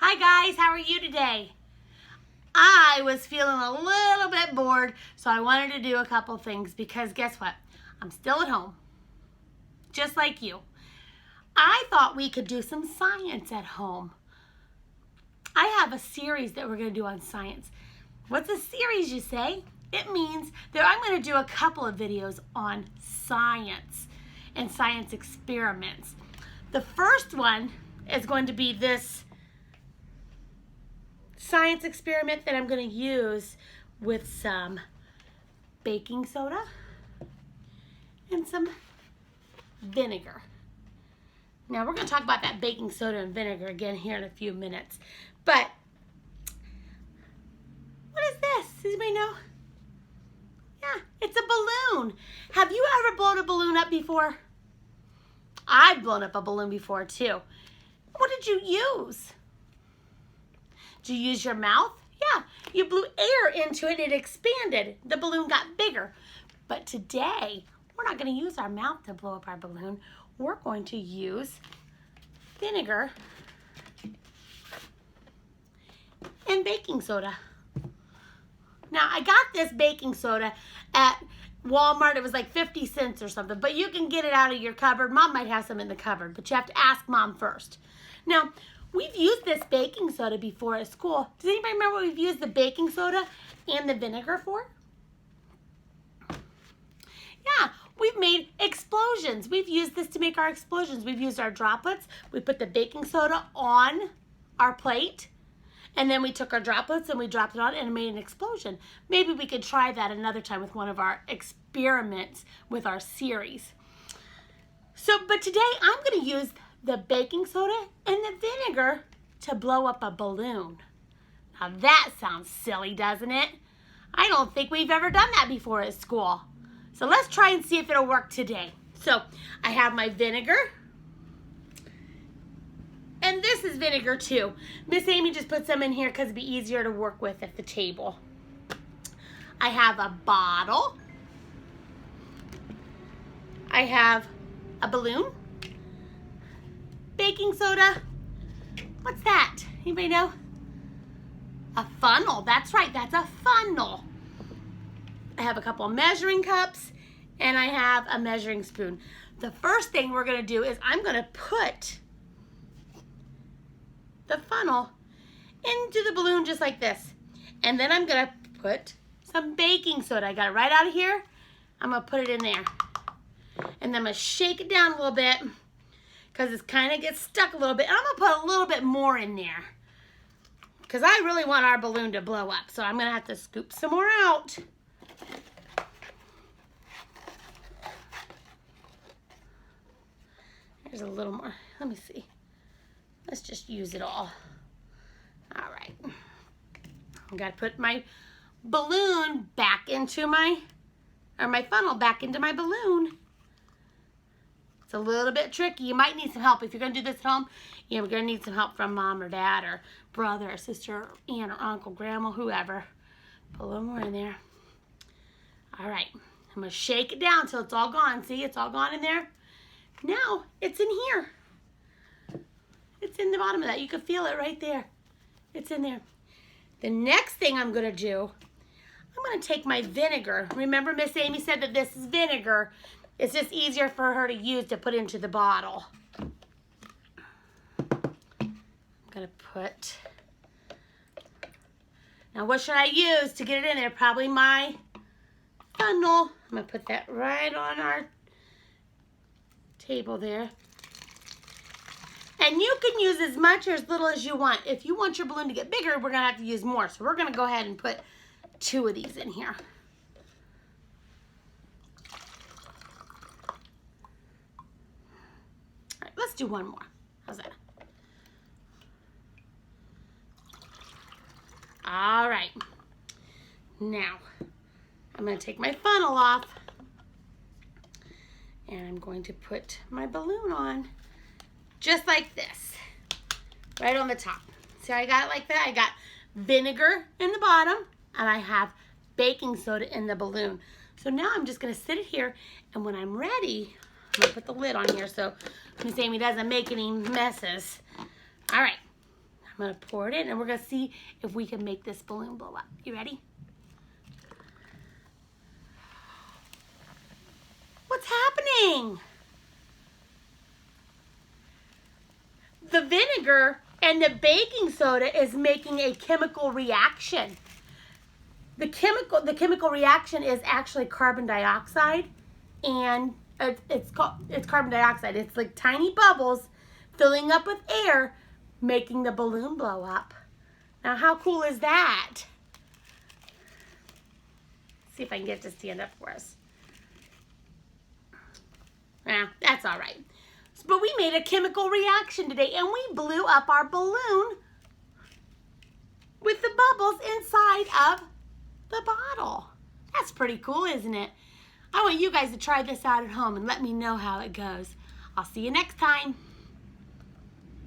Hi guys, how are you today? I was feeling a little bit bored, so I wanted to do a couple things because guess what? I'm still at home, just like you. I thought we could do some science at home. I have a series that we're going to do on science. What's a series, you say? It means that I'm going to do a couple of videos on science and science experiments. The first one is going to be this science experiment that I'm going to use with some baking soda and some vinegar. Now we're going to talk about that baking soda and vinegar again here in a few minutes. But what is this? Does anybody know? Yeah, it's a balloon. Have you ever blown a balloon up before? I've blown up a balloon before too. What did you use? Did you use your mouth? Yeah, you blew air into it and it expanded. The balloon got bigger. But today, we're not going to use our mouth to blow up our balloon. We're going to use vinegar and baking soda. Now, I got this baking soda at Walmart. It was like 50 cents or something, but you can get it out of your cupboard. Mom might have some in the cupboard, but you have to ask Mom first. Now, we've used this baking soda before at school. Does anybody remember what we've used the baking soda and the vinegar for? Yeah, we've made explosions. We've used this to make our explosions. We've used our droplets. We put the baking soda on our plate, and then we took our droplets and we dropped it on and it made an explosion. Maybe we could try that another time with one of our experiments with our series. But today I'm going to use the baking soda and the vinegar to blow up a balloon. Now that sounds silly, doesn't it? I don't think we've ever done that before at school. So let's try and see if it'll work today. So I have my vinegar. And this is vinegar too. Miss Amy just put some in here because it'd be easier to work with at the table. I have a bottle. I have a balloon. Baking soda. What's that? Anybody know? A funnel. That's right, that's a funnel. I have a couple of measuring cups and I have a measuring spoon. The first thing we're going to do is I'm going to put the funnel into the balloon just like this. And then I'm going to put some baking soda. I got it right out of here. I'm going to put it in there. And then I'm going to shake it down a little bit because it kind of gets stuck a little bit. And I'm going to put a little bit more in there because I really want our balloon to blow up. So I'm going to have to scoop some more out. There's a little more. Let me see. Let's just use it all. All right. I got to put my balloon back into my funnel back into my balloon. It's a little bit tricky. You might need some help. If you're going to do this at home, you're going to need some help from Mom or Dad or brother or sister or aunt or uncle, grandma, whoever. Put a little more in there. All right. I'm going to shake it down until it's all gone. See, it's all gone in there. Now, it's in here. It's in the bottom of that. You can feel it right there. It's in there. The next thing I'm going to do, I'm going to take my vinegar. Remember Miss Amy said that this is vinegar. It's just easier for her to use to put into the bottle. I'm going to put... Now what should I use to get it in there? Probably my funnel. I'm going to put that right on our table there. And you can use as much or as little as you want. If you want your balloon to get bigger, we're going to have to use more. So we're going to go ahead and put 2 of these in here. All right, let's do one more. How's that? All right. Now, I'm going to take my funnel off. And I'm going to put my balloon on. Just like this, right on the top. See how I got it like that? I got vinegar in the bottom, and I have baking soda in the balloon. So now I'm just gonna sit it here, and when I'm ready, I'm gonna put the lid on here so Miss Amy doesn't make any messes. All right, I'm going to pour it in, and we're going to see if we can make this balloon blow up. You ready? What's happening? The vinegar and the baking soda is making a chemical reaction. The chemical reaction is actually carbon dioxide, and it's carbon dioxide. It's like tiny bubbles filling up with air, making the balloon blow up. Now, how cool is that? Let's see if I can get it to stand up for us. Yeah, that's all right. But we made a chemical reaction today, and we blew up our balloon with the bubbles inside of the bottle. That's pretty cool, isn't it? I want you guys to try this out at home and let me know how it goes. I'll see you next time.